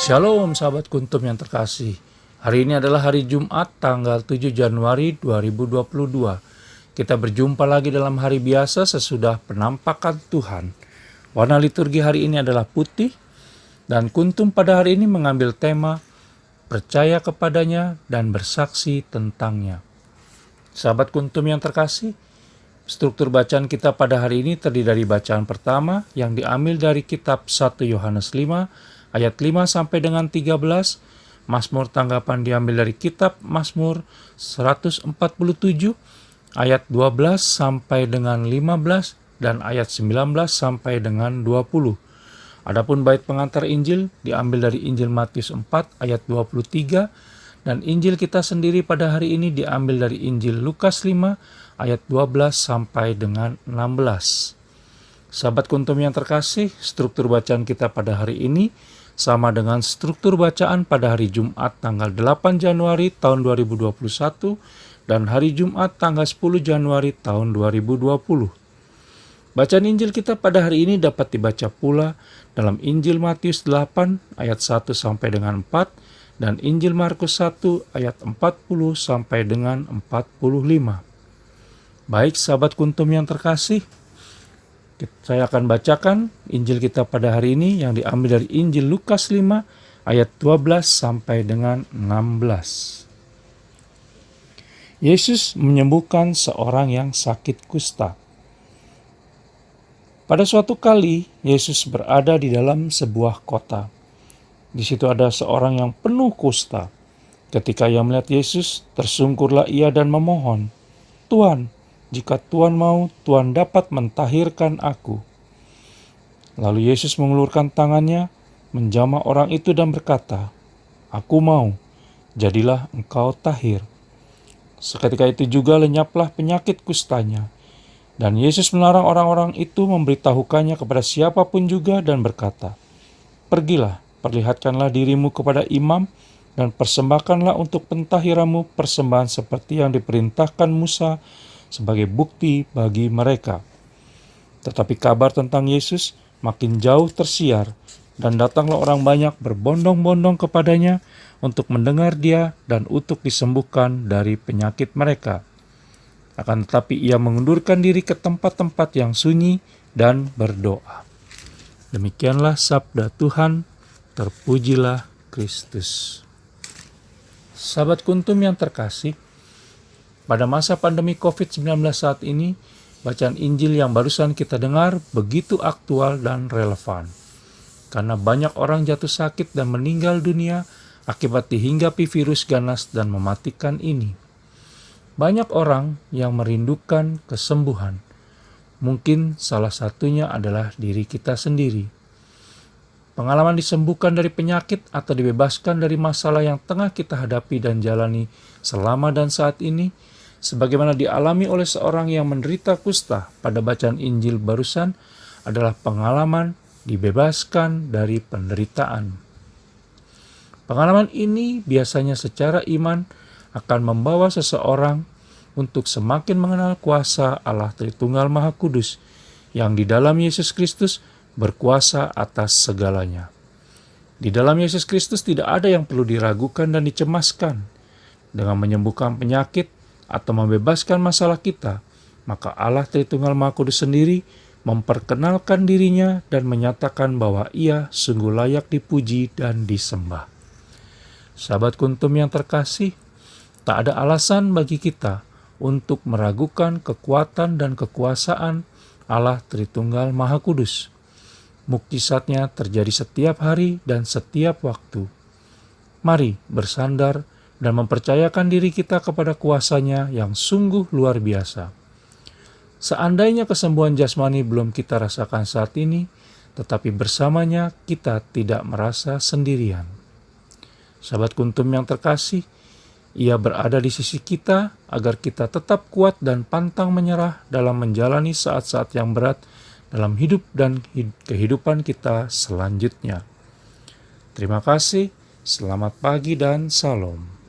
Shalom sahabat kuntum yang terkasih. Hari ini adalah hari Jumat tanggal 7 Januari 2022. Kita berjumpa lagi dalam hari biasa sesudah penampakan Tuhan. Warna liturgi hari ini adalah putih dan kuntum pada hari ini mengambil tema percaya kepadanya dan bersaksi tentangnya. Sahabat kuntum yang terkasih, struktur bacaan kita pada hari ini terdiri dari bacaan pertama yang diambil dari kitab 1 Yohanes 5 ayat 5 sampai dengan 13, Mazmur tanggapan diambil dari kitab Mazmur 147 ayat 12 sampai dengan 15 dan ayat 19 sampai dengan 20. Adapun bait pengantar Injil diambil dari Injil Matius 4 ayat 23 dan Injil kita sendiri pada hari ini diambil dari Injil Lukas 5 ayat 12 sampai dengan 16. Sahabat kuntum yang terkasih, struktur bacaan kita pada hari ini sama dengan struktur bacaan pada hari Jumat tanggal 8 Januari tahun 2021 dan hari Jumat tanggal 10 Januari tahun 2020. Bacaan Injil kita pada hari ini dapat dibaca pula dalam Injil Matius 8 ayat 1 sampai dengan 4 dan Injil Markus 1 ayat 40 sampai dengan 45. Baik sahabat kuntum yang terkasih, saya akan bacakan Injil kita pada hari ini yang diambil dari Injil Lukas 5 ayat 12 sampai dengan 16. Yesus menyembuhkan seorang yang sakit kusta. Pada suatu kali Yesus berada di dalam sebuah kota. Di situ ada seorang yang penuh kusta. Ketika ia melihat Yesus, tersungkurlah ia dan memohon, "Tuan, jika Tuan mau, Tuan dapat mentahirkan aku." Lalu Yesus mengulurkan tangannya, menjamah orang itu dan berkata, "Aku mau, jadilah engkau tahir." Seketika itu juga lenyaplah penyakit kustanya. Dan Yesus melarang orang-orang itu memberitahukannya kepada siapapun juga dan berkata, "Pergilah, perlihatkanlah dirimu kepada imam dan persembahkanlah untuk pentahiranmu persembahan seperti yang diperintahkan Musa sebagai bukti bagi mereka." Tetapi kabar tentang Yesus makin jauh tersiar, dan datanglah orang banyak berbondong-bondong kepadanya untuk mendengar dia dan untuk disembuhkan dari penyakit mereka. Akan tetapi ia mengundurkan diri ke tempat-tempat yang sunyi dan berdoa. Demikianlah sabda Tuhan, terpujilah Kristus. Sahabat kuntum yang terkasih, pada masa pandemi COVID-19 saat ini, bacaan Injil yang barusan kita dengar begitu aktual dan relevan. Karena banyak orang jatuh sakit dan meninggal dunia akibat dihinggapi virus ganas dan mematikan ini. Banyak orang yang merindukan kesembuhan. Mungkin salah satunya adalah diri kita sendiri. Pengalaman disembuhkan dari penyakit atau dibebaskan dari masalah yang tengah kita hadapi dan jalani selama dan saat ini, sebagaimana dialami oleh seorang yang menderita kusta pada bacaan Injil barusan, adalah pengalaman dibebaskan dari penderitaan. Pengalaman ini biasanya secara iman akan membawa seseorang untuk semakin mengenal kuasa Allah Tritunggal Maha Kudus yang di dalam Yesus Kristus berkuasa atas segalanya. Di dalam Yesus Kristus tidak ada yang perlu diragukan dan dicemaskan. Dengan menyembuhkan penyakit atau membebaskan masalah kita, maka Allah Tritunggal Maha Kudus sendiri memperkenalkan dirinya dan menyatakan bahwa Ia sungguh layak dipuji dan disembah. Sahabat kuntum yang terkasih, tak ada alasan bagi kita untuk meragukan kekuatan dan kekuasaan Allah Tritunggal Maha Kudus. Mukjizatnya terjadi setiap hari dan setiap waktu. Mari bersandar dan mempercayakan diri kita kepada kuasanya yang sungguh luar biasa. Seandainya kesembuhan jasmani belum kita rasakan saat ini, tetapi bersamanya kita tidak merasa sendirian. Sahabat kuntum yang terkasih, Ia berada di sisi kita agar kita tetap kuat dan pantang menyerah dalam menjalani saat-saat yang berat dalam hidup dan kehidupan kita selanjutnya. Terima kasih, selamat pagi dan salam.